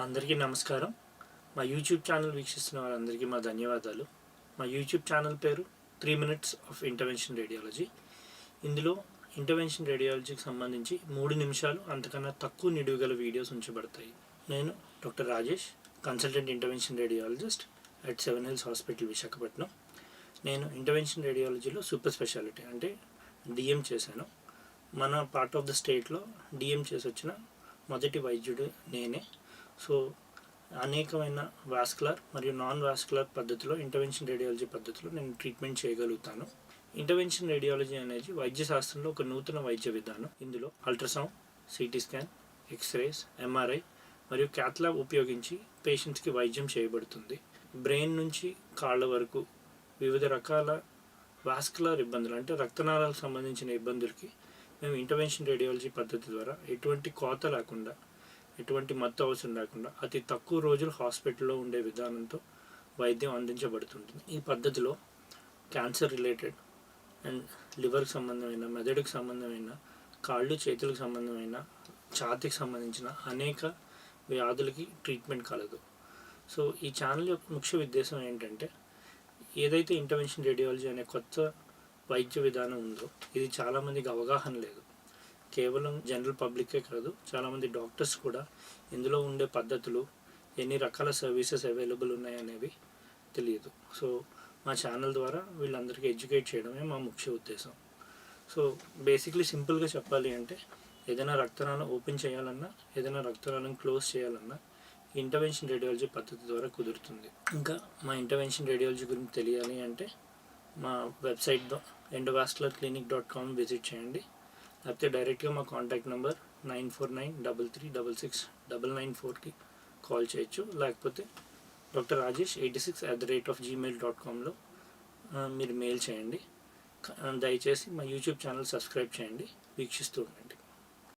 అందరికీ నమస్కారం. మా యూట్యూబ్ ఛానల్ వీక్షిస్తున్న వారందరికీ మా ధన్యవాదాలు. మా యూట్యూబ్ ఛానల్ పేరు 3 Minutes of Intervention Radiology. ఇందులో ఇంటర్వెన్షన్ రేడియాలజీకి సంబంధించి 3 నిమిషాలు అంతకన్నా తక్కువ నిడివి గల వీడియోస్ ఉంచబడతాయి. నేను doctor Rajesh, consultant intervention radiologist at 7 Hills hospital, Visakhapatnam. నేను ఇంటర్వెన్షన్ రేడియాలజీలో సూపర్ స్పెషాలిటీ అంటే డిఎం చేశాను. మన పార్ట్ ఆఫ్ ద స్టేట్లో డిఎం చేసి వచ్చిన మొదటి వైద్యుడు నేనే. సో అనేకమైన వాస్కులర్ మరియు నాన్ వాస్కులర్ పద్ధతిలో ఇంటర్వెన్షన్ రేడియాలజీ పద్ధతిలో నేను ట్రీట్మెంట్ చేయగలుగుతాను. ఇంటర్వెన్షన్ రేడియాలజీ అనేది వైద్య శాస్త్రంలో ఒక నూతన వైద్య విధానం. ఇందులో ultrasound, CT scan, X rays, MRI మరియు క్యాత్ ల్యాబ్ ఉపయోగించి పేషెంట్స్కి వైద్యం చేయబడుతుంది. బ్రెయిన్ నుంచి కాళ్ళ వరకు వివిధ రకాల వాస్కులర్ ఇబ్బందులు అంటే రక్తనాళాలకు సంబంధించిన ఇబ్బందులకి మేము ఇంటర్వెన్షన్ రేడియాలజీ పద్ధతి ద్వారా ఎటువంటి కోత లేకుండా, ఎటువంటి మత్తు అవసరం లేకుండా అతి తక్కువ రోజులు హాస్పిటల్లో ఉండే విధానంతో వైద్యం అందించబడుతుంటుంది. ఈ పద్ధతిలో క్యాన్సర్ రిలేటెడ్ అండ్ లివర్కి సంబంధమైన, మెదడుకి సంబంధమైన, కాళ్ళు చేతులకు సంబంధమైన, ఛాతీకి సంబంధించిన అనేక వ్యాధులకి ట్రీట్మెంట్ కలదు. సో ఈ ఛానల్ యొక్క ముఖ్య ఉద్దేశం ఏంటంటే, ఏదైతే ఇంటర్వెన్షన్ రేడియాలజీ అనే కొత్త వైద్య విధానం ఉందో ఇది చాలామందికి అవగాహన లేదు. కేవలం జనరల్ పబ్లికే కాదు, చాలామంది డాక్టర్స్ కూడా ఇందులో ఉండే పద్ధతులు, ఎన్ని రకాల సర్వీసెస్ అవైలబుల్ ఉన్నాయనేవి తెలియదు. సో మా ఛానల్ ద్వారా వీళ్ళందరికీ ఎడ్యుకేట్ చేయడమే మా ముఖ్య ఉద్దేశం. సో బేసిక్లీ సింపుల్గా చెప్పాలి అంటే, ఏదైనా రక్తనాళం ఓపెన్ చేయాలన్నా, ఏదైనా రక్తనాళం క్లోజ్ చేయాలన్నా ఇంటర్వెన్షన్ రేడియాలజీ పద్ధతి ద్వారా కుదురుతుంది. ఇంకా మా ఇంటర్వెన్షన్ రేడియాలజీ గురించి తెలియాలి అంటే మా వెబ్సైట్ endovascularclinic.com విజిట్ చేయండి. లేకపోతే డైరెక్ట్గా మా కాంటాక్ట్ నెంబర్ 9493369994కి కాల్ చేయొచ్చు. లేకపోతే డాక్టర్ రాజేష్ 86@gmail.comలో మీరు మెయిల్ చేయండి. దయచేసి మా యూట్యూబ్ ఛానల్ సబ్స్క్రైబ్ చేయండి, వీక్షిస్తూ ఉండండి.